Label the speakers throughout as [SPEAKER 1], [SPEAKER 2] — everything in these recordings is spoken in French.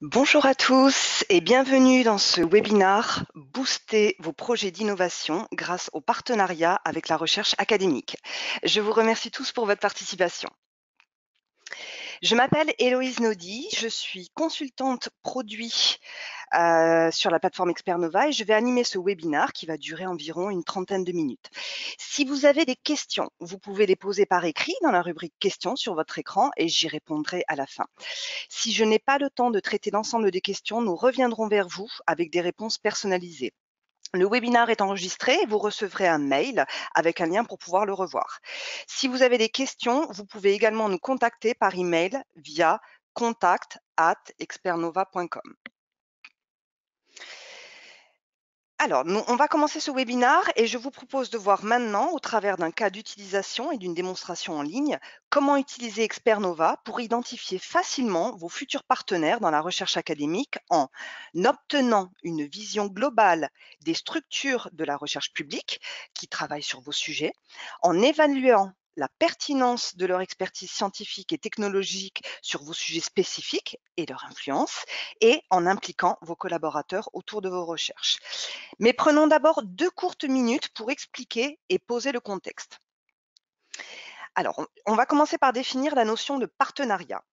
[SPEAKER 1] Bonjour à tous et bienvenue dans ce webinaire Booster vos projets d'innovation grâce au partenariat avec la recherche académique. Je vous remercie tous pour votre participation. Je m'appelle Héloïse Naudy, je suis consultante produit sur la plateforme Expernova et je vais animer ce webinaire qui va durer environ une trentaine de minutes. Si vous avez des questions, vous pouvez les poser par écrit dans la rubrique questions sur votre écran et j'y répondrai à la fin. Si je n'ai pas le temps de traiter l'ensemble des questions, nous reviendrons vers vous avec des réponses personnalisées. Le webinaire est enregistré et vous recevrez un mail avec un lien pour pouvoir le revoir. Si vous avez des questions, vous pouvez également nous contacter par email via contact@expernova.com. Alors, on va commencer ce webinaire et je vous propose de voir maintenant, au travers d'un cas d'utilisation et d'une démonstration en ligne, comment utiliser Expernova pour identifier facilement vos futurs partenaires dans la recherche académique en obtenant une vision globale des structures de la recherche publique qui travaillent sur vos sujets, en évaluant la pertinence de leur expertise scientifique et technologique sur vos sujets spécifiques et leur influence, et en impliquant vos collaborateurs autour de vos recherches. Mais prenons d'abord 2 courtes minutes pour expliquer et poser le contexte. Alors, on va commencer par définir la notion de partenariat.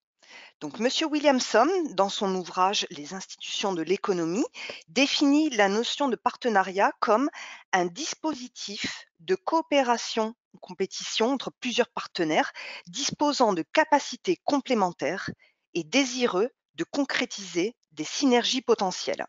[SPEAKER 1] Donc, Monsieur Williamson, dans son ouvrage Les institutions de l'économie, définit la notion de partenariat comme un dispositif de coopération ou compétition entre plusieurs partenaires disposant de capacités complémentaires et désireux de concrétiser des synergies potentielles.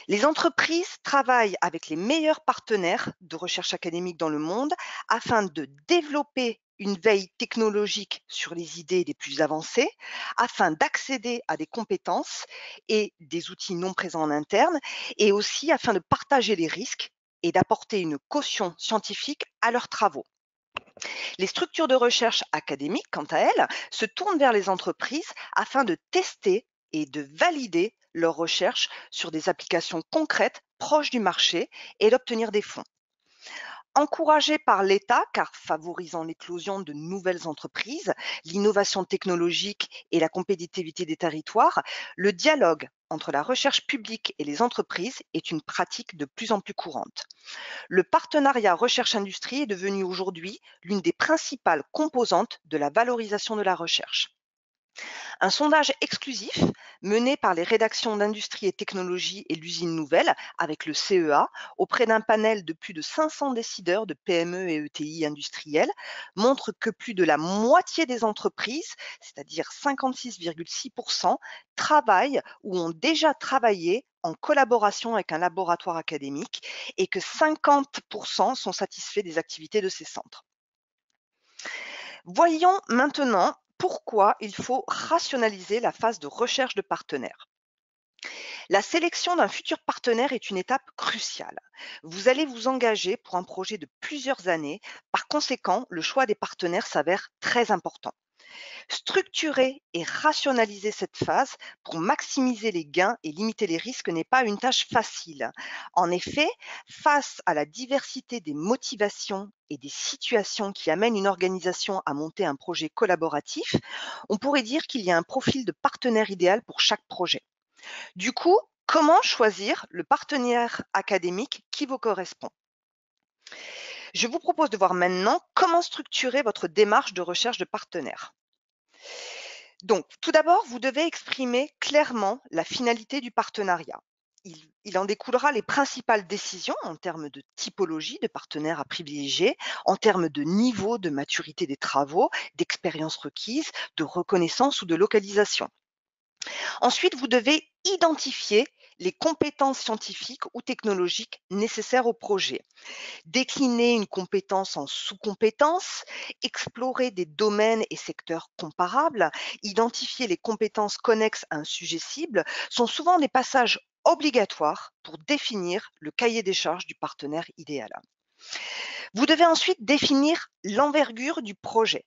[SPEAKER 1] Les entreprises travaillent avec les meilleurs partenaires de recherche académique dans le monde afin de développer une veille technologique sur les idées les plus avancées, afin d'accéder à des compétences et des outils non présents en interne, et aussi afin de partager les risques et d'apporter une caution scientifique à leurs travaux. Les structures de recherche académiques, quant à elles, se tournent vers les entreprises afin de tester et de valider leurs recherches sur des applications concrètes proches du marché et d'obtenir des fonds. Encouragé par l'État, car favorisant l'éclosion de nouvelles entreprises, l'innovation technologique et la compétitivité des territoires, le dialogue entre la recherche publique et les entreprises est une pratique de plus en plus courante. Le partenariat recherche-industrie est devenu aujourd'hui l'une des principales composantes de la valorisation de la recherche. Un sondage exclusif mené par les rédactions d'industrie et technologie et l'usine nouvelle avec le CEA auprès d'un panel de plus de 500 décideurs de PME et ETI industrielles montre que plus de la moitié des entreprises, c'est-à-dire 56,6%, travaillent ou ont déjà travaillé en collaboration avec un laboratoire académique et que 50% sont satisfaits des activités de ces centres. Voyons maintenant pourquoi il faut rationaliser la phase de recherche de partenaires. La sélection d'un futur partenaire est une étape cruciale. Vous allez vous engager pour un projet de plusieurs années. Par conséquent, le choix des partenaires s'avère très important. Structurer et rationaliser cette phase pour maximiser les gains et limiter les risques n'est pas une tâche facile. En effet, face à la diversité des motivations et des situations qui amènent une organisation à monter un projet collaboratif, on pourrait dire qu'il y a un profil de partenaire idéal pour chaque projet. Du coup, comment choisir le partenaire académique qui vous correspond? Je vous propose de voir maintenant comment structurer votre démarche de recherche de partenaire. Donc, tout d'abord, vous devez exprimer clairement la finalité du partenariat. Il en découlera les principales décisions en termes de typologie de partenaires à privilégier, en termes de niveau de maturité des travaux, d'expérience requise, de reconnaissance ou de localisation. Ensuite, vous devez identifier les compétences scientifiques ou technologiques nécessaires au projet. Décliner une compétence en sous-compétences, explorer des domaines et secteurs comparables, identifier les compétences connexes à un sujet cible sont souvent des passages obligatoires pour définir le cahier des charges du partenaire idéal. Vous devez ensuite définir l'envergure du projet.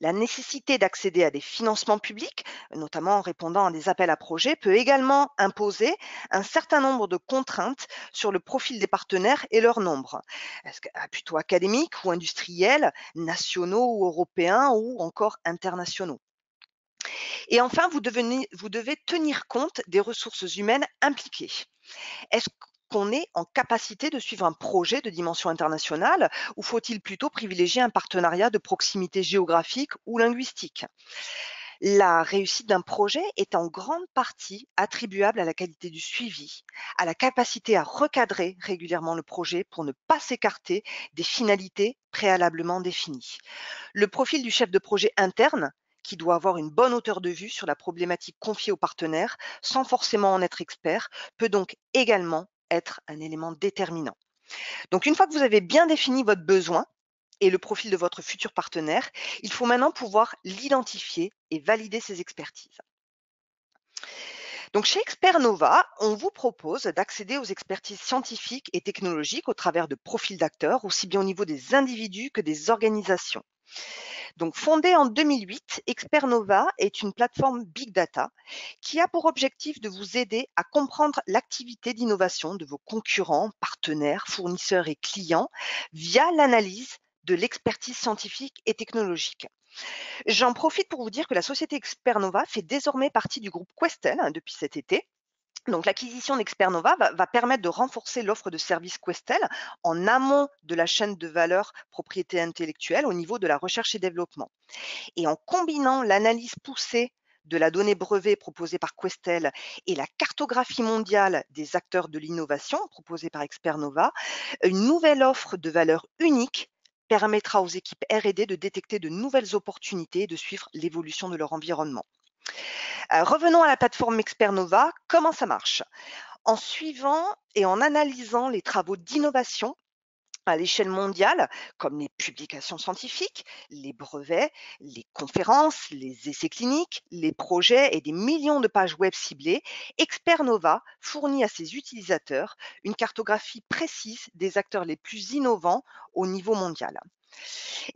[SPEAKER 1] La nécessité d'accéder à des financements publics, notamment en répondant à des appels à projets, peut également imposer un certain nombre de contraintes sur le profil des partenaires et leur nombre. Est-ce que plutôt académiques ou industriels, nationaux ou européens ou encore internationaux? Et enfin, vous devez tenir compte des ressources humaines impliquées. Est-ce qu'on est en capacité de suivre un projet de dimension internationale ou faut-il plutôt privilégier un partenariat de proximité géographique ou linguistique? La réussite d'un projet est en grande partie attribuable à la qualité du suivi, à la capacité à recadrer régulièrement le projet pour ne pas s'écarter des finalités préalablement définies. Le profil du chef de projet interne, qui doit avoir une bonne hauteur de vue sur la problématique confiée au partenaire, sans forcément en être expert, peut donc également être un élément déterminant. Donc une fois que vous avez bien défini votre besoin et le profil de votre futur partenaire, il faut maintenant pouvoir l'identifier et valider ses expertises. Donc chez Expert Nova, on vous propose d'accéder aux expertises scientifiques et technologiques au travers de profils d'acteurs, aussi bien au niveau des individus que des organisations. Donc fondée en 2008, Expert Nova est une plateforme big data qui a pour objectif de vous aider à comprendre l'activité d'innovation de vos concurrents, partenaires, fournisseurs et clients via l'analyse de l'expertise scientifique et technologique. J'en profite pour vous dire que la société Expernova fait désormais partie du groupe Questel depuis cet été. Donc l'acquisition d'Expernova va permettre de renforcer l'offre de services Questel en amont de la chaîne de valeur propriété intellectuelle au niveau de la recherche et développement. Et en combinant l'analyse poussée de la donnée brevet proposée par Questel et la cartographie mondiale des acteurs de l'innovation proposée par Expernova, une nouvelle offre de valeur unique permettra aux équipes R&D de détecter de nouvelles opportunités et de suivre l'évolution de leur environnement. Revenons à la plateforme Expernova, comment ça marche? En suivant et en analysant les travaux d'innovation à l'échelle mondiale, comme les publications scientifiques, les brevets, les conférences, les essais cliniques, les projets et des millions de pages web ciblées, Expernova fournit à ses utilisateurs une cartographie précise des acteurs les plus innovants au niveau mondial.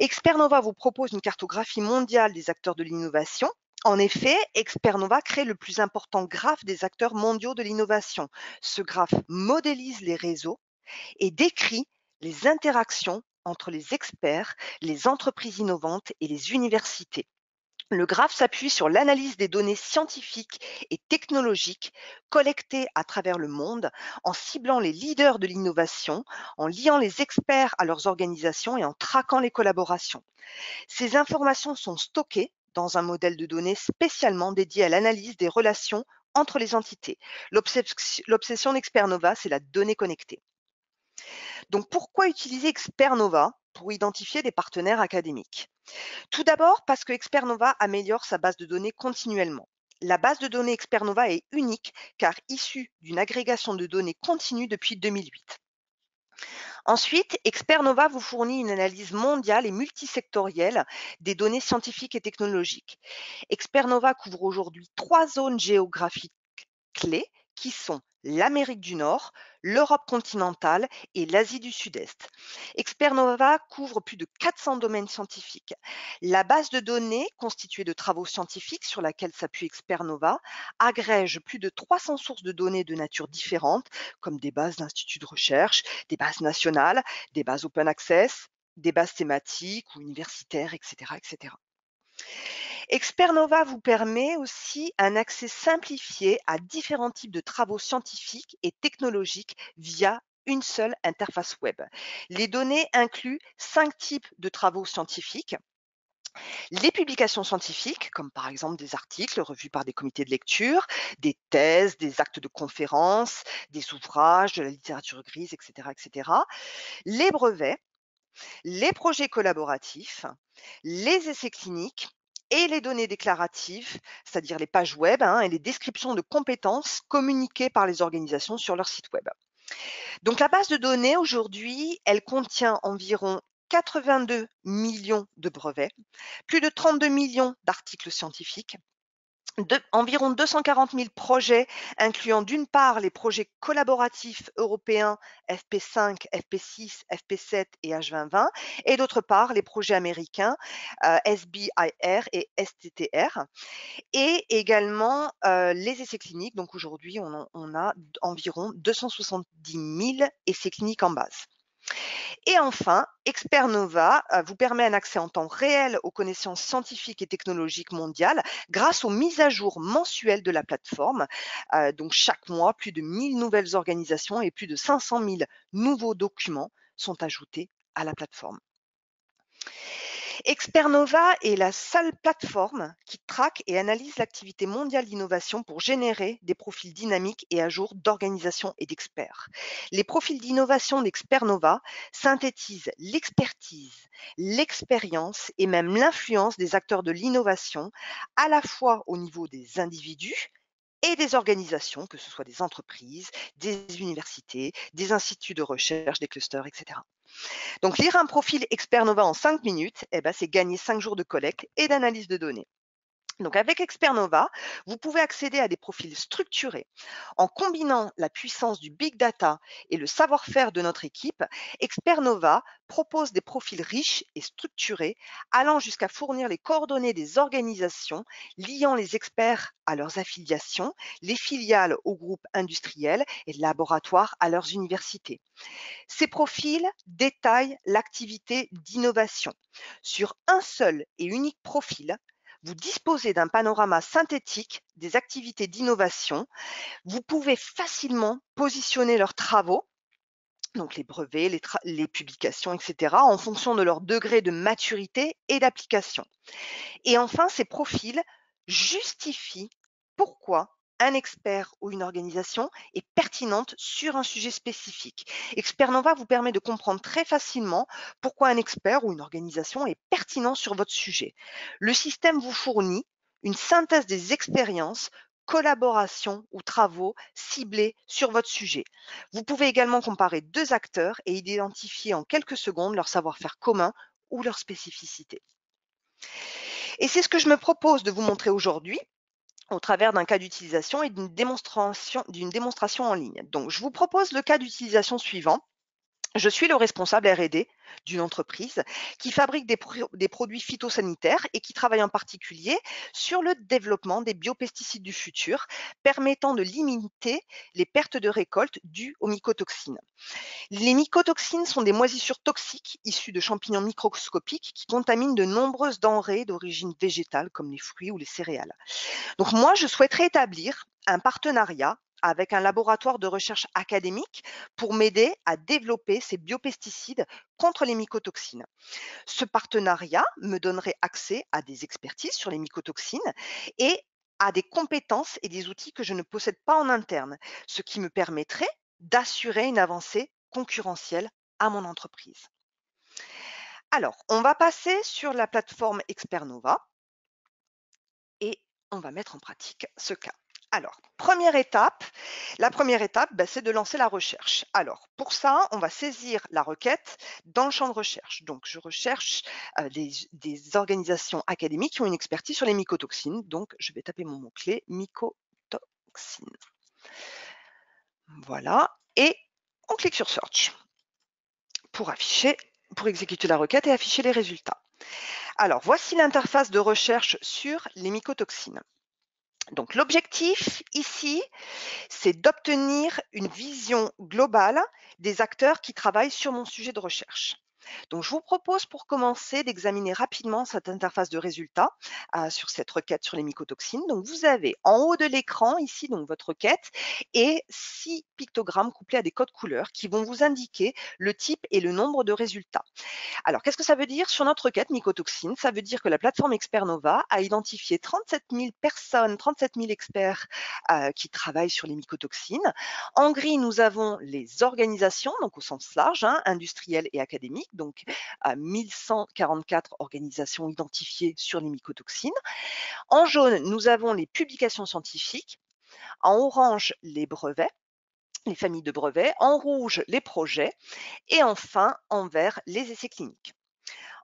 [SPEAKER 1] Expernova vous propose une cartographie mondiale des acteurs de l'innovation. En effet, Expernova crée le plus important graphe des acteurs mondiaux de l'innovation. Ce graphe modélise les réseaux et décrit les interactions entre les experts, les entreprises innovantes et les universités. Le graphe s'appuie sur l'analyse des données scientifiques et technologiques collectées à travers le monde en ciblant les leaders de l'innovation, en liant les experts à leurs organisations et en traquant les collaborations. Ces informations sont stockées dans un modèle de données spécialement dédié à l'analyse des relations entre les entités. L'obsession d'Expernova, c'est la donnée connectée. Donc, pourquoi utiliser Expernova pour identifier des partenaires académiques? Tout d'abord, parce que Expernova améliore sa base de données continuellement. La base de données Expernova est unique car issue d'une agrégation de données continue depuis 2008. Ensuite, Expernova vous fournit une analyse mondiale et multisectorielle des données scientifiques et technologiques. Expernova couvre aujourd'hui 3 zones géographiques clés qui sont l'Amérique du Nord, l'Europe continentale et l'Asie du Sud-Est. Expernova couvre plus de 400 domaines scientifiques. La base de données, constituée de travaux scientifiques sur laquelle s'appuie Expernova, agrège plus de 300 sources de données de nature différente, comme des bases d'instituts de recherche, des bases nationales, des bases open access, des bases thématiques ou universitaires, etc. etc. Expernova vous permet aussi un accès simplifié à différents types de travaux scientifiques et technologiques via une seule interface web. Les données incluent 5 types de travaux scientifiques. Les publications scientifiques, comme par exemple des articles revus par des comités de lecture, des thèses, des actes de conférences, des ouvrages, de la littérature grise, etc. etc. Les brevets, les projets collaboratifs, les essais cliniques et les données déclaratives, c'est-à-dire les pages web et les descriptions de compétences communiquées par les organisations sur leur site web. Donc la base de données aujourd'hui, elle contient environ 82 millions de brevets, plus de 32 millions d'articles scientifiques, environ 240 000 projets, incluant d'une part les projets collaboratifs européens FP5, FP6, FP7 et H2020, et d'autre part les projets américains SBIR et STTR, et également les essais cliniques. Donc aujourd'hui, on a environ 270 000 essais cliniques en base. Et enfin, Expernova vous permet un accès en temps réel aux connaissances scientifiques et technologiques mondiales grâce aux mises à jour mensuelles de la plateforme. Donc chaque mois, plus de 1000 nouvelles organisations et plus de 500 000 nouveaux documents sont ajoutés à la plateforme. Expernova est la seule plateforme qui traque et analyse l'activité mondiale d'innovation pour générer des profils dynamiques et à jour d'organisations et d'experts. Les profils d'innovation d'Expernova synthétisent l'expertise, l'expérience et même l'influence des acteurs de l'innovation, à la fois au niveau des individus et des organisations, que ce soit des entreprises, des universités, des instituts de recherche, des clusters, etc. Donc, lire un profil Expert Nova en 5 minutes, c'est gagner 5 jours de collecte et d'analyse de données. Donc, avec Expert Nova, vous pouvez accéder à des profils structurés. En combinant la puissance du big data et le savoir-faire de notre équipe, Expert Nova propose des profils riches et structurés, allant jusqu'à fournir les coordonnées des organisations, liant les experts à leurs affiliations, les filiales aux groupes industriels et laboratoires à leurs universités. Ces profils détaillent l'activité d'innovation. Sur un seul et unique profil, vous disposez d'un panorama synthétique des activités d'innovation. Vous pouvez facilement positionner leurs travaux, donc les brevets, les publications, etc., en fonction de leur degré de maturité et d'application. Et enfin, ces profils justifient pourquoi un expert ou une organisation est pertinente sur un sujet spécifique. Expert Nova vous permet de comprendre très facilement pourquoi un expert ou une organisation est pertinent sur votre sujet. Le système vous fournit une synthèse des expériences, collaborations ou travaux ciblés sur votre sujet. Vous pouvez également comparer deux acteurs et identifier en quelques secondes leur savoir-faire commun ou leur spécificité. Et c'est ce que je me propose de vous montrer aujourd'hui au travers d'un cas d'utilisation et d'une démonstration en ligne. Donc, je vous propose le cas d'utilisation suivant. Je suis le responsable R&D d'une entreprise qui fabrique des produits phytosanitaires et qui travaille en particulier sur le développement des biopesticides du futur, permettant de limiter les pertes de récolte dues aux mycotoxines. Les mycotoxines sont des moisissures toxiques issues de champignons microscopiques qui contaminent de nombreuses denrées d'origine végétale comme les fruits ou les céréales. Donc moi, je souhaiterais établir un partenariat avec un laboratoire de recherche académique pour m'aider à développer ces biopesticides contre les mycotoxines. Ce partenariat me donnerait accès à des expertises sur les mycotoxines et à des compétences et des outils que je ne possède pas en interne, ce qui me permettrait d'assurer une avancée concurrentielle à mon entreprise. Alors, on va passer sur la plateforme Expernova et on va mettre en pratique ce cas. Alors, la première étape, c'est de lancer la recherche. Alors, pour ça, on va saisir la requête dans le champ de recherche. Donc, je recherche des organisations académiques qui ont une expertise sur les mycotoxines. Donc, je vais taper mon mot-clé mycotoxines. Voilà. Et on clique sur Search pour exécuter la requête et afficher les résultats. Alors, voici l'interface de recherche sur les mycotoxines. Donc, l'objectif ici, c'est d'obtenir une vision globale des acteurs qui travaillent sur mon sujet de recherche. Donc, je vous propose pour commencer d'examiner rapidement cette interface de résultats sur cette requête sur les mycotoxines. Donc, vous avez en haut de l'écran ici donc votre requête et 6 pictogrammes couplés à des codes couleurs qui vont vous indiquer le type et le nombre de résultats. Alors, qu'est-ce que ça veut dire sur notre requête mycotoxine? Ça veut dire que la plateforme Expernova a identifié 37 000 personnes, 37 000 experts qui travaillent sur les mycotoxines. En gris, nous avons les organisations, donc au sens large, industrielles et académiques, donc 1144 organisations identifiées sur les mycotoxines. En jaune, nous avons les publications scientifiques. En orange, les brevets, les familles de brevets. En rouge, les projets. Et enfin, en vert, les essais cliniques.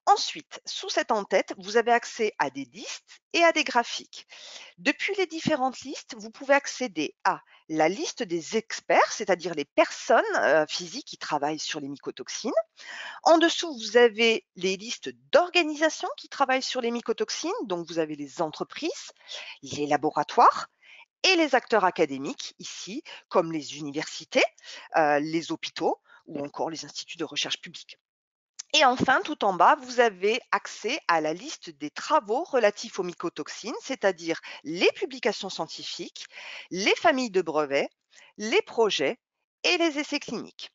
[SPEAKER 1] Ensuite, sous cette en-tête, vous avez accès à des listes et à des graphiques. Depuis les différentes listes, vous pouvez accéder à la liste des experts, c'est-à-dire les personnes physiques qui travaillent sur les mycotoxines. En dessous, vous avez les listes d'organisations qui travaillent sur les mycotoxines. Donc, vous avez les entreprises, les laboratoires et les acteurs académiques ici, comme les universités, les hôpitaux ou encore les instituts de recherche publics. Et enfin, tout en bas, vous avez accès à la liste des travaux relatifs aux mycotoxines, c'est-à-dire les publications scientifiques, les familles de brevets, les projets et les essais cliniques.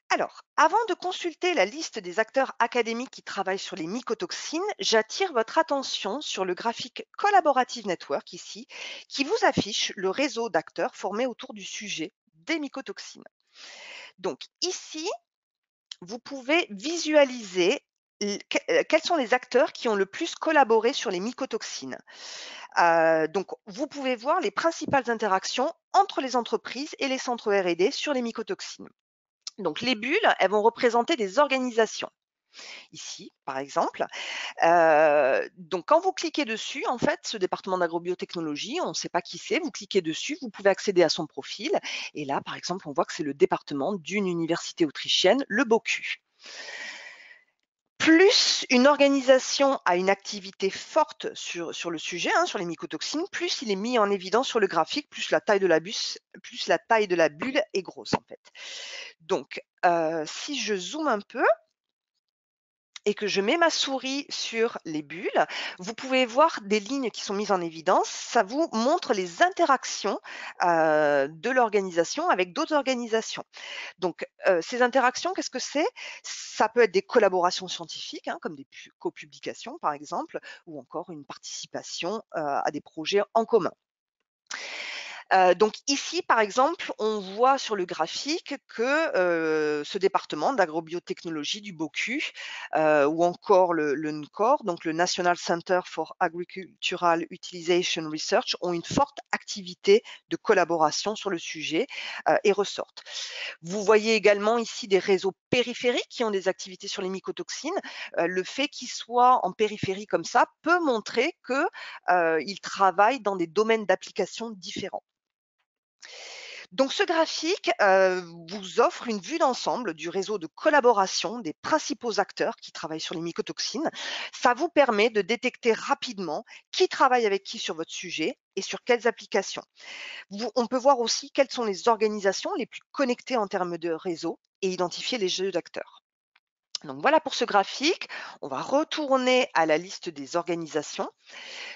[SPEAKER 1] Alors, avant de consulter la liste des acteurs académiques qui travaillent sur les mycotoxines, j'attire votre attention sur le graphique Collaborative Network ici, qui vous affiche le réseau d'acteurs formés autour du sujet des mycotoxines. Donc ici, vous pouvez visualiser quels sont les acteurs qui ont le plus collaboré sur les mycotoxines. Donc, vous pouvez voir les principales interactions entre les entreprises et les centres R&D sur les mycotoxines. Donc, les bulles, elles vont représenter des organisations. Ici, par exemple. Donc, quand vous cliquez dessus, en fait, ce département d'agrobiotechnologie, on ne sait pas qui c'est, vous cliquez dessus, vous pouvez accéder à son profil. Et là, par exemple, on voit que c'est le département d'une université autrichienne, le BOKU. Plus une organisation a une activité forte sur le sujet, sur les mycotoxines, plus il est mis en évidence sur le graphique, plus la taille de la bulle est grosse, en fait. Donc, si je zoome un peu et que je mets ma souris sur les bulles, vous pouvez voir des lignes qui sont mises en évidence. Ça vous montre les interactions de l'organisation avec d'autres organisations. Donc, ces interactions, qu'est-ce que c'est? Ça peut être des collaborations scientifiques, comme des copublications par exemple, ou encore une participation à des projets en commun. Donc ici, par exemple, on voit sur le graphique que, ce département d'agrobiotechnologie du BOKU, ou encore le NCOR, donc le National Center for Agricultural Utilization Research, ont une forte activité de collaboration sur le sujet, et ressortent. Vous voyez également ici des réseaux périphériques qui ont des activités sur les mycotoxines. Le fait qu'ils soient en périphérie comme ça peut montrer que, ils travaillent dans des domaines d'application différents. Donc ce graphique vous offre une vue d'ensemble du réseau de collaboration des principaux acteurs qui travaillent sur les mycotoxines. Ça vous permet de détecter rapidement qui travaille avec qui sur votre sujet et sur quelles applications. On peut voir aussi quelles sont les organisations les plus connectées en termes de réseau et identifier les jeux d'acteurs. Donc voilà pour ce graphique. On va retourner à la liste des organisations.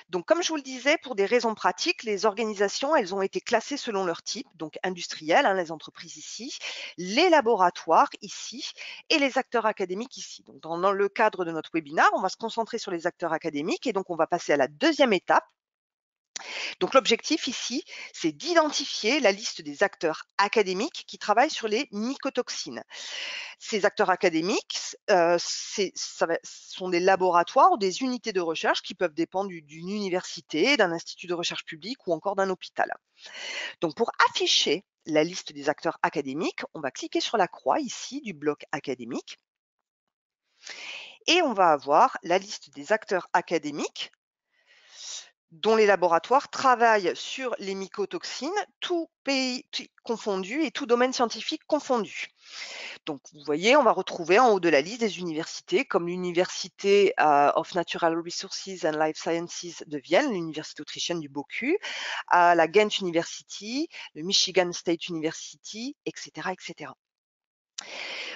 [SPEAKER 1] Donc, comme je vous le disais, pour des raisons pratiques, les organisations, elles ont été classées selon leur type, donc industriel, les entreprises ici, les laboratoires ici et les acteurs académiques ici. Donc, dans le cadre de notre webinaire, on va se concentrer sur les acteurs académiques et donc on va passer à la deuxième étape. Donc, l'objectif ici, c'est d'identifier la liste des acteurs académiques qui travaillent sur les mycotoxines. Ces acteurs académiques, sont des laboratoires ou des unités de recherche qui peuvent dépendre d'une université, d'un institut de recherche public ou encore d'un hôpital. Donc, pour afficher la liste des acteurs académiques, on va cliquer sur la croix ici du bloc académique et on va avoir la liste des acteurs académiques dont les laboratoires travaillent sur les mycotoxines, tout pays confondu et tout domaine scientifique confondu. Donc, vous voyez, on va retrouver en haut de la liste des universités comme l'Université of Natural Resources and Life Sciences de Vienne, l'université autrichienne du BOKU, la Ghent University, le Michigan State University, etc., etc.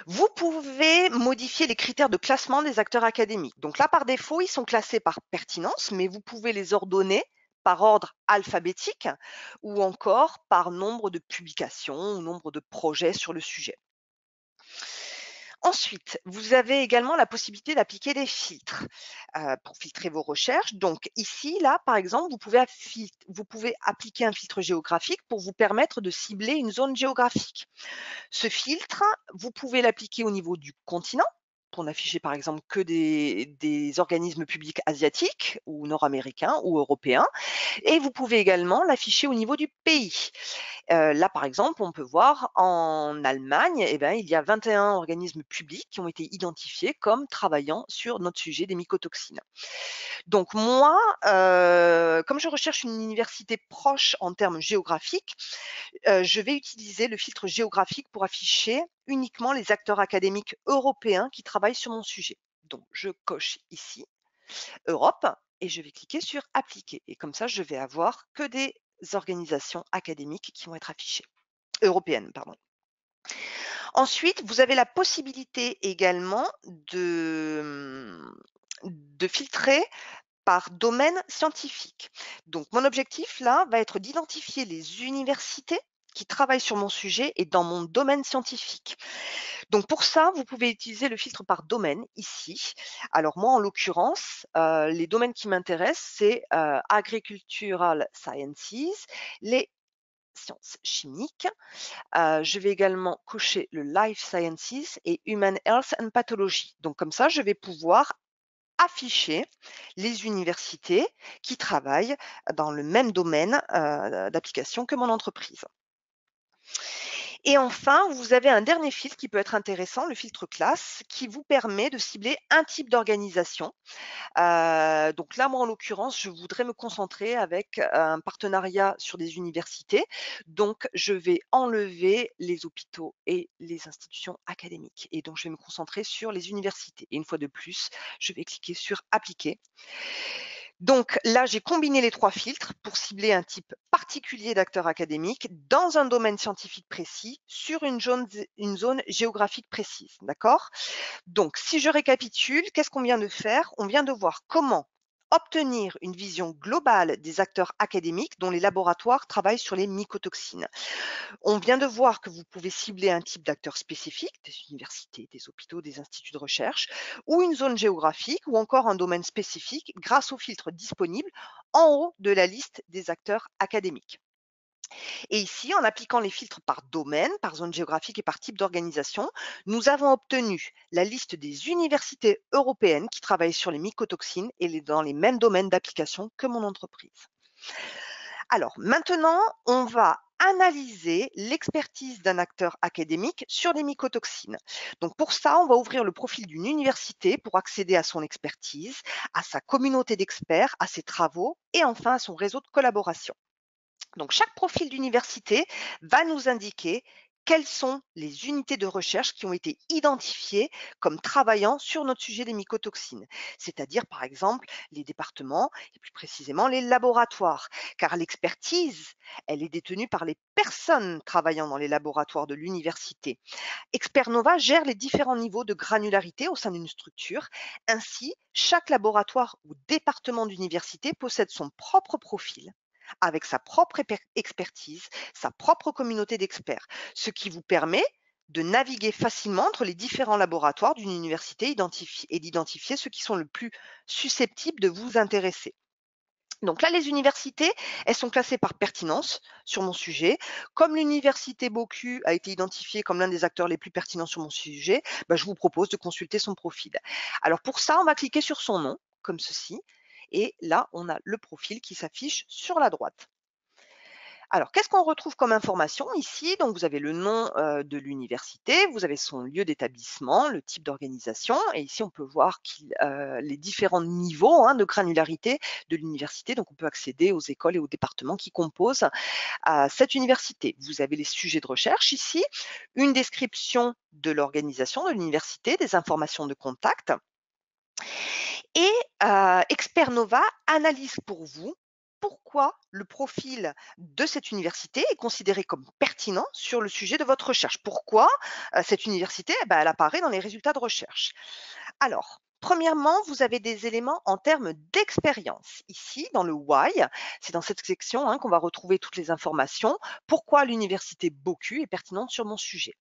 [SPEAKER 1] Vous pouvez modifier les critères de classement des acteurs académiques. Donc là, par défaut, ils sont classés par pertinence, mais vous pouvez les ordonner par ordre alphabétique ou encore par nombre de publications ou nombre de projets sur le sujet. Ensuite, vous avez également la possibilité d'appliquer des filtres pour filtrer vos recherches. Donc ici, là, par exemple, vous pouvez appliquer un filtre géographique pour vous permettre de cibler une zone géographique. Ce filtre, vous pouvez l'appliquer au niveau du continent pour n'afficher par exemple que des organismes publics asiatiques ou nord-américains ou européens. Et vous pouvez également l'afficher au niveau du pays. Là, par exemple, on peut voir en Allemagne, il y a 21 organismes publics qui ont été identifiés comme travaillant sur notre sujet des mycotoxines. Donc moi, comme je recherche une université proche en termes géographiques, je vais utiliser le filtre géographique pour afficher uniquement les acteurs académiques européens qui travaillent sur mon sujet. Donc je coche ici Europe et je vais cliquer sur appliquer. Et comme ça, je vais avoir que des organisations académiques qui vont être affichées, européennes, pardon. Ensuite, vous avez la possibilité également de filtrer par domaine scientifique. Donc mon objectif là va être d'identifier les universités qui travaillent sur mon sujet et dans mon domaine scientifique. Donc pour ça, vous pouvez utiliser le filtre par domaine ici. Alors moi, en l'occurrence, les domaines qui m'intéressent, c'est Agricultural Sciences, les sciences chimiques. Je vais également cocher le Life Sciences et Human Health and Pathology. Donc comme ça, je vais pouvoir afficher les universités qui travaillent dans le même domaine d'application que mon entreprise. Et enfin, vous avez un dernier filtre qui peut être intéressant, le filtre classe, qui vous permet de cibler un type d'organisation. Donc là, moi, en l'occurrence, je voudrais me concentrer avec un partenariat sur des universités. Donc, je vais enlever les hôpitaux et les institutions académiques. Et donc, je vais me concentrer sur les universités. Et une fois de plus, je vais cliquer sur appliquer. Donc là, j'ai combiné les 3 filtres pour cibler un type particulier d'acteurs académiques dans un domaine scientifique précis sur une zone géographique précise, d'accord? Donc si je récapitule, qu'est-ce qu'on vient de faire? On vient de voir comment obtenir une vision globale des acteurs académiques dont les laboratoires travaillent sur les mycotoxines. On vient de voir que vous pouvez cibler un type d'acteur spécifique, des universités, des hôpitaux, des instituts de recherche, ou une zone géographique, ou encore un domaine spécifique grâce aux filtres disponibles en haut de la liste des acteurs académiques. Et ici, en appliquant les filtres par domaine, par zone géographique et par type d'organisation, nous avons obtenu la liste des universités européennes qui travaillent sur les mycotoxines et dans les mêmes domaines d'application que mon entreprise. Alors maintenant, on va analyser l'expertise d'un acteur académique sur les mycotoxines. Donc pour ça, on va ouvrir le profil d'une université pour accéder à son expertise, à sa communauté d'experts, à ses travaux et enfin à son réseau de collaboration. Donc chaque profil d'université va nous indiquer quelles sont les unités de recherche qui ont été identifiées comme travaillant sur notre sujet des mycotoxines, c'est-à-dire par exemple les départements et plus précisément les laboratoires, car l'expertise, elle est détenue par les personnes travaillant dans les laboratoires de l'université. Expernova gère les différents niveaux de granularité au sein d'une structure. Ainsi, chaque laboratoire ou département d'université possède son propre profil avec sa propre expertise, sa propre communauté d'experts, ce qui vous permet de naviguer facilement entre les différents laboratoires d'une université et d'identifier ceux qui sont le plus susceptibles de vous intéresser. Donc là, les universités, elles sont classées par pertinence sur mon sujet. Comme l'université Bocu a été identifiée comme l'un des acteurs les plus pertinents sur mon sujet, je vous propose de consulter son profil. Alors pour ça, on va cliquer sur son nom, comme ceci. Et là, on a le profil qui s'affiche sur la droite. Alors, qu'est-ce qu'on retrouve comme information ici? Donc, vous avez le nom de l'université, vous avez son lieu d'établissement, le type d'organisation, et ici, on peut voir les différents niveaux de granularité de l'université. Donc, on peut accéder aux écoles et aux départements qui composent cette université. Vous avez les sujets de recherche ici, une description de l'organisation de l'université, des informations de contact, et Expernova analyse pour vous pourquoi le profil de cette université est considéré comme pertinent sur le sujet de votre recherche. Pourquoi cette université, elle apparaît dans les résultats de recherche. Alors, premièrement, vous avez des éléments en termes d'expérience. Ici, dans le why, c'est dans cette section qu'on va retrouver toutes les informations. Pourquoi l'université Bocu est pertinente sur mon sujet.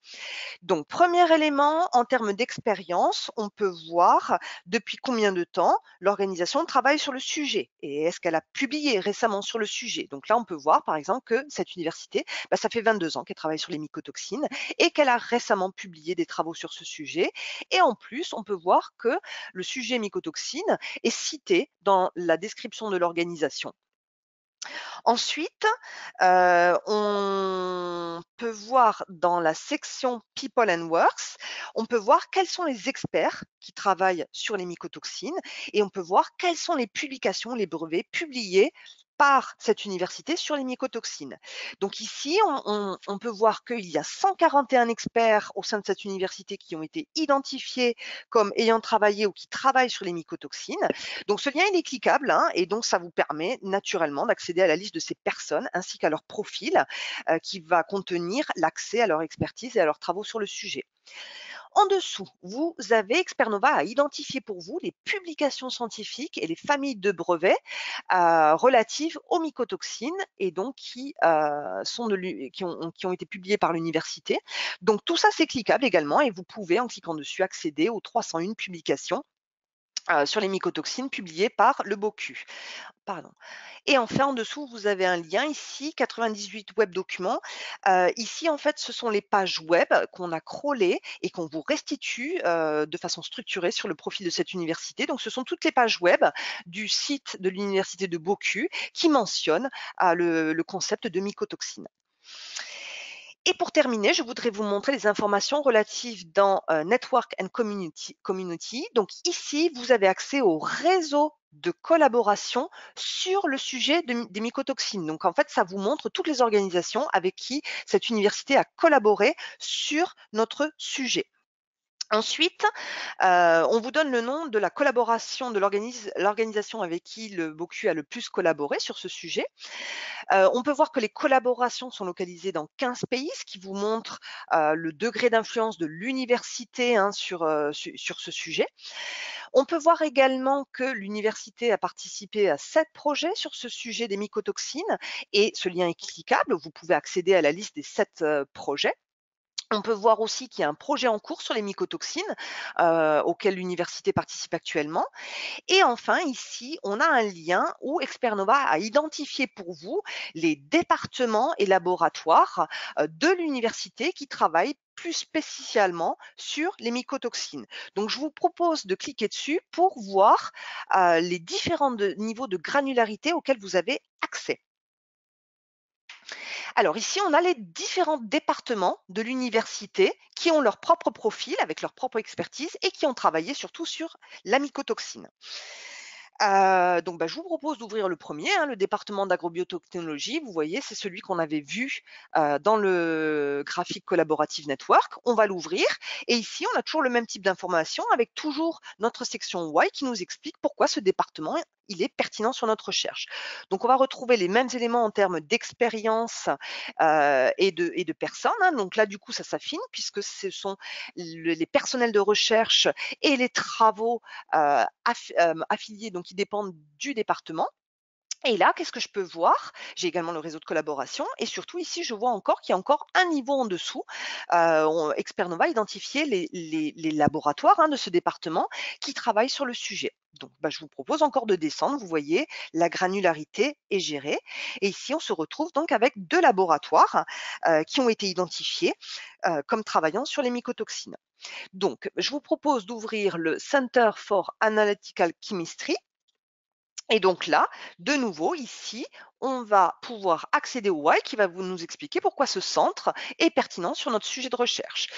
[SPEAKER 1] Donc, premier élément, en termes d'expérience, on peut voir depuis combien de temps l'organisation travaille sur le sujet et est-ce qu'elle a publié récemment sur le sujet. Donc là, on peut voir par exemple que cette université, ça fait 22 ans qu'elle travaille sur les mycotoxines et qu'elle a récemment publié des travaux sur ce sujet. Et en plus, on peut voir que le sujet mycotoxine est cité dans la description de l'organisation. Ensuite, on peut voir dans la section People and Works, on peut voir quels sont les experts qui travaillent sur les mycotoxines et on peut voir quelles sont les publications, les brevets publiés par cette université sur les mycotoxines. Donc ici, on peut voir qu'il y a 141 experts au sein de cette université qui ont été identifiés comme ayant travaillé ou qui travaillent sur les mycotoxines. Donc ce lien, il est cliquable, hein, et donc ça vous permet naturellement d'accéder à la liste de ces personnes ainsi qu'à leur profil qui va contenir l'accès à leur expertise et à leurs travaux sur le sujet. En dessous, vous avez Expernova à identifier pour vous les publications scientifiques et les familles de brevets relatives aux mycotoxines et donc qui ont été publiées par l'université. Donc tout ça, c'est cliquable également et vous pouvez, en cliquant dessus, accéder aux 301 publications sur les mycotoxines publiées par le BOCU. Pardon. Et enfin, en dessous, vous avez un lien ici, 98 web documents. Ici, en fait, ce sont les pages web qu'on a crawlées et qu'on vous restitue de façon structurée sur le profil de cette université. Donc, ce sont toutes les pages web du site de l'université de BOCU qui mentionnent le concept de mycotoxine. Et pour terminer, je voudrais vous montrer les informations relatives dans Network and Community. Donc ici, vous avez accès au réseau de collaboration sur le sujet des mycotoxines. Donc en fait, ça vous montre toutes les organisations avec qui cette université a collaboré sur notre sujet. Ensuite, on vous donne le nom de la collaboration de l'organisation avec qui le BOCU a le plus collaboré sur ce sujet. On peut voir que les collaborations sont localisées dans 15 pays, ce qui vous montre le degré d'influence de l'université, hein, sur ce sujet. On peut voir également que l'université a participé à 7 projets sur ce sujet des mycotoxines et ce lien est cliquable. Vous pouvez accéder à la liste des 7 projets. On peut voir aussi qu'il y a un projet en cours sur les mycotoxines auquel l'université participe actuellement. Et enfin, ici, on a un lien où Expernova a identifié pour vous les départements et laboratoires de l'université qui travaillent plus spécialement sur les mycotoxines. Donc, je vous propose de cliquer dessus pour voir les différents niveaux de granularité auxquels vous avez accès. Alors ici, on a les différents départements de l'université qui ont leur propre profil avec leur propre expertise et qui ont travaillé surtout sur la mycotoxine. Donc je vous propose d'ouvrir le premier, hein, le département d'agrobiotechnologie. Vous voyez, c'est celui qu'on avait vu dans le graphique collaborative network. On va l'ouvrir et ici, on a toujours le même type d'information avec toujours notre section Why qui nous explique pourquoi ce département il est pertinent sur notre recherche. Donc, on va retrouver les mêmes éléments en termes d'expérience et de personnes, hein. Donc là, du coup, ça s'affine puisque ce sont les personnels de recherche et les travaux affiliés, donc qui dépendent du département. Et là, qu'est-ce que je peux voir? J'ai également le réseau de collaboration et surtout ici, je vois encore qu'il y a encore un niveau en dessous. Expernova a identifié les laboratoires, hein, de ce département qui travaillent sur le sujet. Donc, je vous propose encore de descendre. Vous voyez, la granularité est gérée. Et ici, on se retrouve donc avec 2 laboratoires qui ont été identifiés comme travaillant sur les mycotoxines. Donc, je vous propose d'ouvrir le Center for Analytical Chemistry. Et donc là, de nouveau, ici, on va pouvoir accéder au Why qui va nous expliquer pourquoi ce centre est pertinent sur notre sujet de recherche.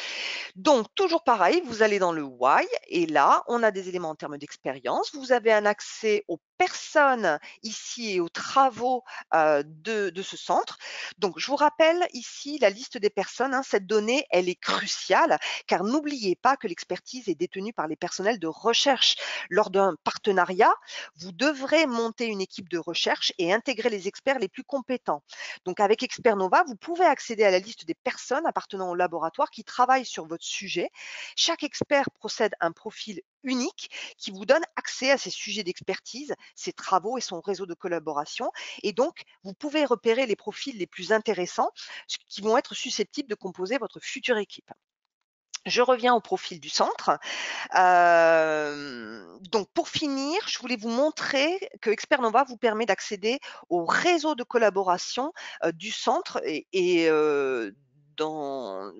[SPEAKER 1] Donc, toujours pareil, vous allez dans le Why et là, on a des éléments en termes d'expérience. Vous avez un accès aux personnes ici et aux travaux de ce centre. Donc, je vous rappelle ici la liste des personnes, hein. Cette donnée, elle est cruciale car n'oubliez pas que l'expertise est détenue par les personnels de recherche. Lors d'un partenariat, vous devrez monter une équipe de recherche et intégrer les experts les plus compétents. Donc, avec Expernova, vous pouvez accéder à la liste des personnes appartenant au laboratoire qui travaillent sur votre sujet. Chaque expert procède à un profil unique qui vous donne accès à ses sujets d'expertise, ses travaux et son réseau de collaboration. Et donc, vous pouvez repérer les profils les plus intéressants qui vont être susceptibles de composer votre future équipe. Je reviens au profil du centre. Donc pour finir, je voulais vous montrer que Expernova vous permet d'accéder au réseau de collaboration du centre et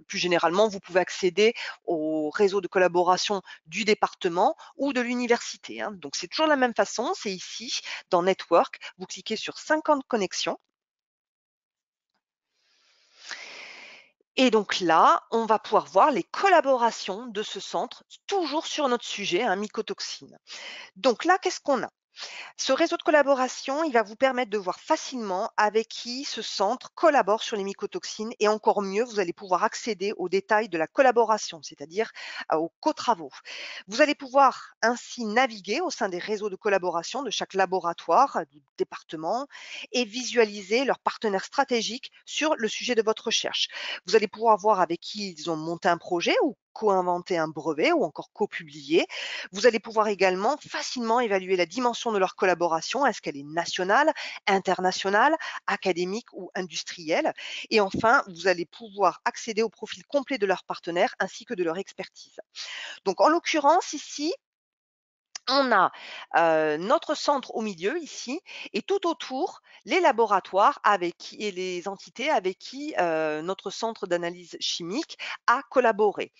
[SPEAKER 1] plus généralement, vous pouvez accéder au réseau de collaboration du département ou de l'université, hein. Donc c'est toujours la même façon, c'est ici dans Network, vous cliquez sur 50 connexions. Et donc là, on va pouvoir voir les collaborations de ce centre, toujours sur notre sujet, hein, mycotoxine. Donc là, qu'est-ce qu'on a? Ce réseau de collaboration, il va vous permettre de voir facilement avec qui ce centre collabore sur les mycotoxines et encore mieux, vous allez pouvoir accéder aux détails de la collaboration, c'est-à-dire aux co-travaux. Vous allez pouvoir ainsi naviguer au sein des réseaux de collaboration de chaque laboratoire, du département et visualiser leurs partenaires stratégiques sur le sujet de votre recherche. Vous allez pouvoir voir avec qui ils ont monté un projet ou co-inventé un brevet ou encore co-publié. Vous allez pouvoir également facilement évaluer la dimension de leur collaboration. Est-ce qu'elle est nationale, internationale, académique ou industrielle? Et enfin, vous allez pouvoir accéder au profil complet de leurs partenaires ainsi que de leur expertise. Donc, en l'occurrence, ici, on a notre centre au milieu ici et tout autour les laboratoires avec qui et les entités avec qui notre centre d'analyse chimique a collaboré.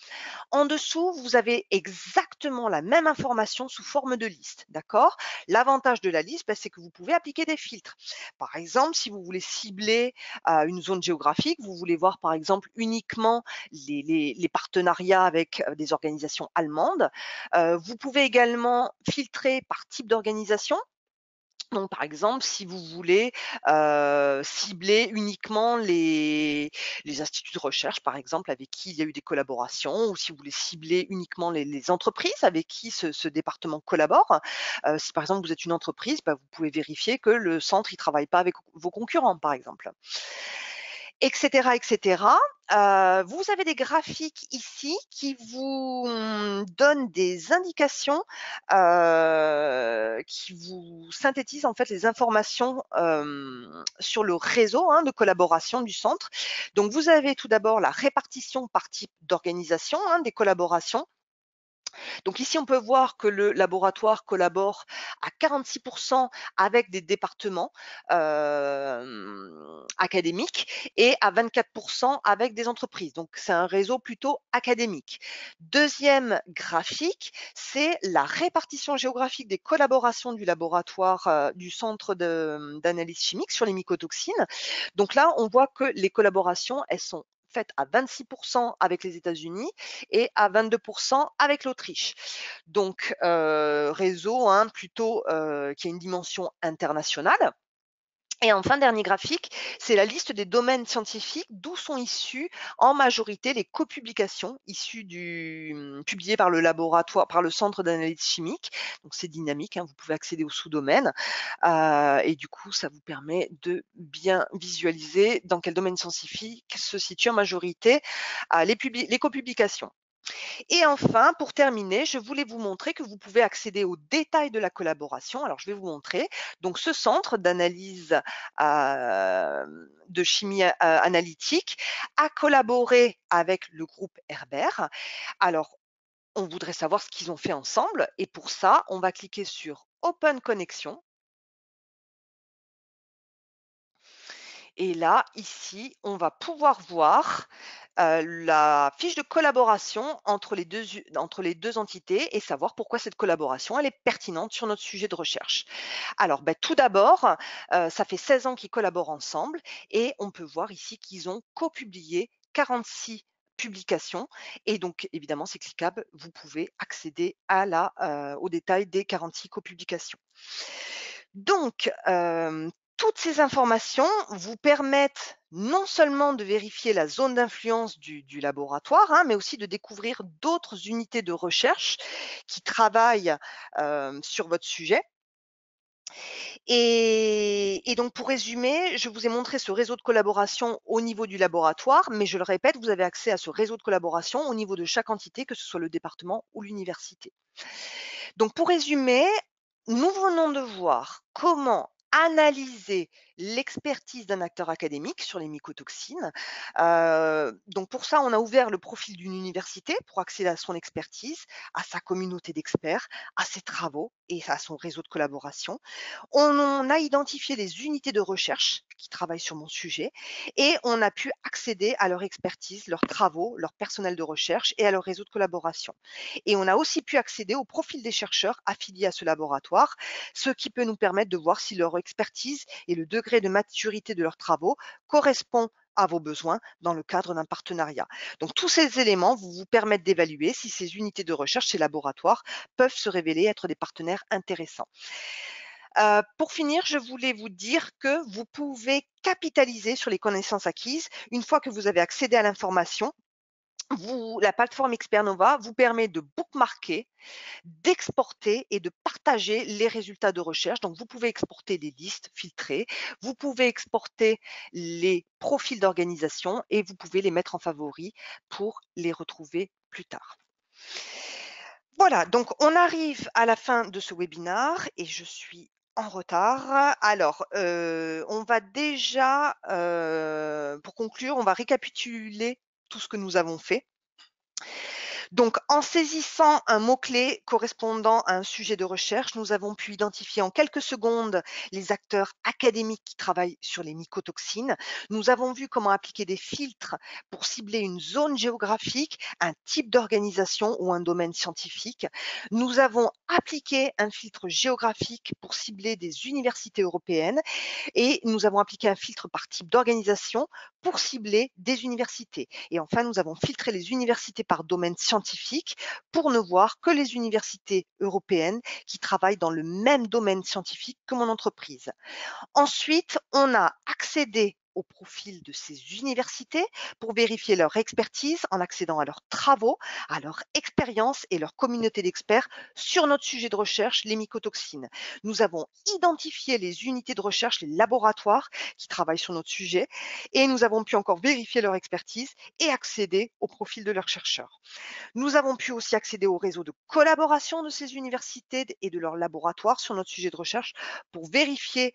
[SPEAKER 1] En dessous, vous avez exactement la même information sous forme de liste, d'accord? L'avantage de la liste, bah, c'est que vous pouvez appliquer des filtres. Par exemple, si vous voulez cibler une zone géographique, vous voulez voir par exemple uniquement les partenariats avec des organisations allemandes. Vous pouvez également filtrer par type d'organisation. Donc, par exemple, si vous voulez, cibler uniquement les instituts de recherche, par exemple, avec qui il y a eu des collaborations ou si vous voulez cibler uniquement les entreprises avec qui ce département collabore. Si, par exemple, vous êtes une entreprise, bah, vous pouvez vérifier que le centre, il travaille pas avec vos concurrents, par exemple et cetera, et cetera. Vous avez des graphiques ici qui vous, donnent des indications, qui vous synthétisent en fait les informations, sur le réseau, hein, de collaboration du centre. Donc vous avez tout d'abord la répartition par type d'organisation, hein, des collaborations. Donc ici, on peut voir que le laboratoire collabore à 46 avec des départements, académiques et à 24 avec des entreprises. Donc c'est un réseau plutôt académique. Deuxième graphique, c'est la répartition géographique des collaborations du laboratoire, du centre d'analyse chimique sur les mycotoxines. Donc là, on voit que les collaborations, elles sont faites à 26 avec les États-Unis et à 22 avec l'Autriche. Donc, réseau, hein, plutôt, qui a une dimension internationale. Et enfin, dernier graphique, c'est la liste des domaines scientifiques d'où sont issues en majorité les copublications issues publiées par le laboratoire, par le centre d'analyse chimique. Donc c'est dynamique, hein, vous pouvez accéder aux sous-domaines et du coup, ça vous permet de bien visualiser dans quel domaine scientifique se situent en majorité les copublications. Et enfin, pour terminer, je voulais vous montrer que vous pouvez accéder aux détails de la collaboration. Alors, je vais vous montrer. Donc, ce centre d'analyse de chimie analytique a collaboré avec le groupe Herbert. Alors, on voudrait savoir ce qu'ils ont fait ensemble. Et pour ça, on va cliquer sur Open Connection. Et là, ici, on va pouvoir voir la fiche de collaboration entre les 2 entités et savoir pourquoi cette collaboration, elle est pertinente sur notre sujet de recherche. Alors, bah, tout d'abord, ça fait 16 ans qu'ils collaborent ensemble et on peut voir ici qu'ils ont copublié 46 publications et donc évidemment, c'est cliquable, vous pouvez accéder au détail des 46 copublications. Donc, toutes ces informations vous permettent non seulement de vérifier la zone d'influence du laboratoire, hein, mais aussi de découvrir d'autres unités de recherche qui travaillent, sur votre sujet et donc pour résumer, je vous ai montré ce réseau de collaboration au niveau du laboratoire, mais je le répète, vous avez accès à ce réseau de collaboration au niveau de chaque entité, que ce soit le département ou l'université. Donc pour résumer, nous venons de voir comment analyser l'expertise d'un acteur académique sur les mycotoxines. Donc pour ça, on a ouvert le profil d'une université pour accéder à son expertise, à sa communauté d'experts, à ses travaux et à son réseau de collaboration. On a identifié les unités de recherche qui travaillent sur mon sujet et on a pu accéder à leur expertise, leurs travaux, leur personnel de recherche et à leur réseau de collaboration. Et on a aussi pu accéder au profil des chercheurs affiliés à ce laboratoire, ce qui peut nous permettre de voir si leur expertise et le degré de maturité de leurs travaux correspond à vos besoins dans le cadre d'un partenariat. Donc tous ces éléments vous permettent d'évaluer si ces unités de recherche, ces laboratoires peuvent se révéler être des partenaires intéressants. Pour finir, je voulais vous dire que vous pouvez capitaliser sur les connaissances acquises. Une fois que vous avez accédé à l'information, la plateforme Expernova vous permet de bookmarker, d'exporter et de partager les résultats de recherche. Donc, vous pouvez exporter des listes filtrées, vous pouvez exporter les profils d'organisation et vous pouvez les mettre en favoris pour les retrouver plus tard. Voilà, donc on arrive à la fin de ce webinaire et je suis en retard. Alors, on va déjà, pour conclure, on va récapituler tout ce que nous avons fait. Donc, en saisissant un mot-clé correspondant à un sujet de recherche, nous avons pu identifier en quelques secondes les acteurs académiques qui travaillent sur les mycotoxines. Nous avons vu comment appliquer des filtres pour cibler une zone géographique, un type d'organisation ou un domaine scientifique. Nous avons appliqué un filtre géographique pour cibler des universités européennes et nous avons appliqué un filtre par type d'organisation pour cibler des universités. Et enfin, nous avons filtré les universités par domaine scientifique pour ne voir que les universités européennes qui travaillent dans le même domaine scientifique que mon entreprise. Ensuite, on a accédé au profil de ces universités pour vérifier leur expertise en accédant à leurs travaux, à leur expérience et leur communauté d'experts sur notre sujet de recherche, les mycotoxines. Nous avons identifié les unités de recherche, les laboratoires qui travaillent sur notre sujet et nous avons pu encore vérifier leur expertise et accéder au profil de leurs chercheurs. Nous avons pu aussi accéder au réseau de collaboration de ces universités et de leurs laboratoires sur notre sujet de recherche pour vérifier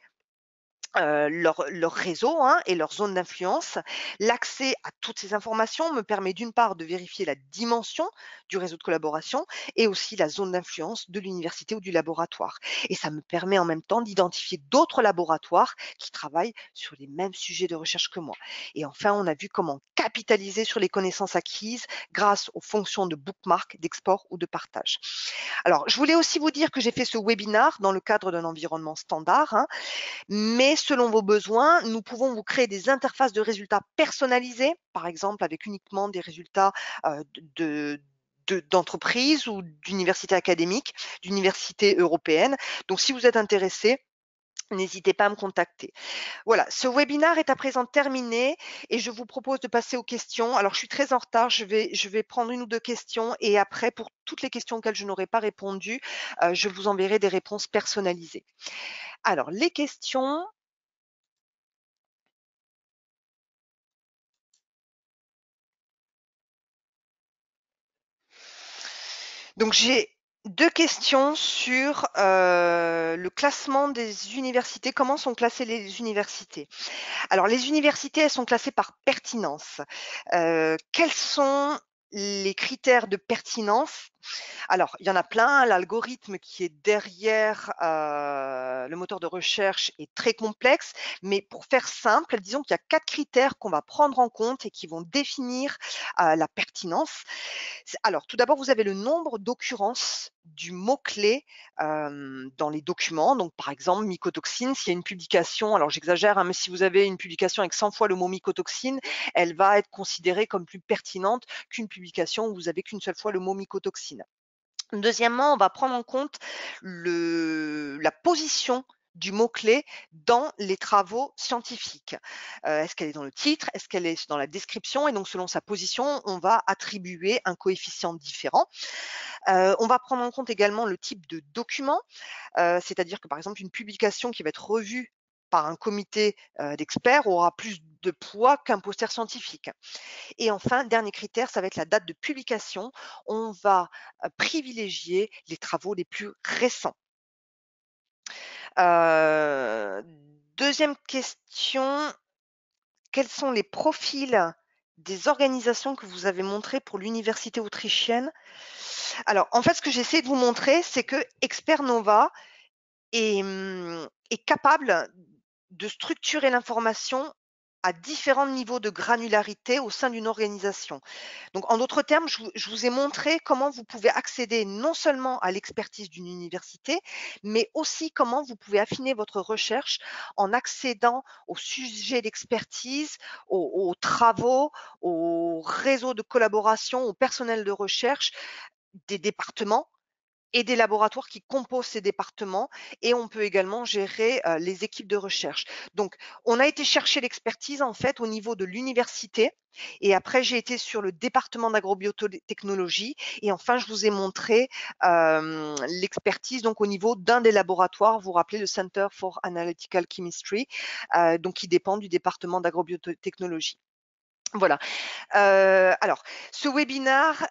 [SPEAKER 1] leur réseau et leur zone d'influence. L'accès à toutes ces informations me permet d'une part de vérifier la dimension du réseau de collaboration et aussi la zone d'influence de l'université ou du laboratoire. Et ça me permet en même temps d'identifier d'autres laboratoires qui travaillent sur les mêmes sujets de recherche que moi. Et enfin, on a vu comment capitaliser sur les connaissances acquises grâce aux fonctions de bookmark, d'export ou de partage. Alors, je voulais aussi vous dire que j'ai fait ce webinaire dans le cadre d'un environnement standard, mais selon vos besoins, nous pouvons vous créer des interfaces de résultats personnalisées, par exemple avec uniquement des résultats d'entreprises ou d'universités académiques, d'universités européennes. Donc, si vous êtes intéressé, n'hésitez pas à me contacter. Voilà, ce webinaire est à présent terminé et je vous propose de passer aux questions. Alors, je suis très en retard, je vais prendre une ou deux questions et après, pour toutes les questions auxquelles je n'aurai pas répondu, je vous enverrai des réponses personnalisées. Alors, les questions. Donc j'ai 2 questions sur, le classement des universités. Comment sont classées les universités? Alors les universités, elles sont classées par pertinence. Quels sont les critères de pertinence? Alors, il y en a plein. L'algorithme qui est derrière, le moteur de recherche est très complexe, mais pour faire simple, disons qu'il y a 4 critères qu'on va prendre en compte et qui vont définir, la pertinence. Alors, tout d'abord, vous avez le nombre d'occurrences du mot-clé, dans les documents. Donc, par exemple, mycotoxine, s'il y a une publication, alors j'exagère, mais si vous avez une publication avec 100 fois le mot mycotoxine, elle va être considérée comme plus pertinente qu'une publication où vous avez qu'une seule fois le mot mycotoxine. Deuxièmement, on va prendre en compte la position du mot-clé dans les travaux scientifiques. Est-ce qu'elle est dans le titre? Est-ce qu'elle est dans la description? Et donc, selon sa position, on va attribuer un coefficient différent. On va prendre en compte également le type de document, c'est-à-dire que, par exemple, une publication qui va être revue par un comité, d'experts aura plus de poids qu'un poster scientifique. Et enfin, dernier critère, ça va être la date de publication. On va, privilégier les travaux les plus récents. Heu, 2e question, quels sont les profils des organisations que vous avez montrées pour l'université autrichienne? Alors, en fait, ce que j'essaie de vous montrer, c'est que Expernova est capable de structurer l'information à différents niveaux de granularité au sein d'une organisation. Donc, en d'autres termes, je vous ai montré comment vous pouvez accéder non seulement à l'expertise d'une université, mais aussi comment vous pouvez affiner votre recherche en accédant au sujet d'expertise, aux travaux, aux réseaux de collaboration, au personnel de recherche des départements et des laboratoires qui composent ces départements et on peut également gérer, les équipes de recherche. Donc on a été chercher l'expertise en fait au niveau de l'université et après j'ai été sur le département d'agrobiotechnologie et enfin je vous ai montré, l'expertise donc au niveau d'un des laboratoires. Vous vous rappelez le Center for Analytical Chemistry, donc qui dépend du département d'agrobiotechnologie. Voilà. Alors, ce webinaire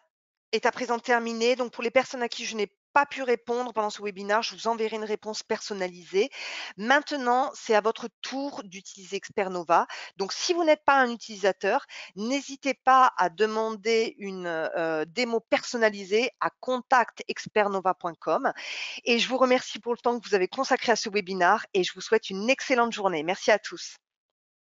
[SPEAKER 1] est à présent terminé. Donc, pour les personnes à qui je n'ai pas pu répondre pendant ce webinaire, je vous enverrai une réponse personnalisée. Maintenant, c'est à votre tour d'utiliser Expernova. Donc, si vous n'êtes pas un utilisateur, n'hésitez pas à demander une démo personnalisée à contact.expernova.com. Et je vous remercie pour le temps que vous avez consacré à ce webinaire et je vous souhaite une excellente journée. Merci à tous.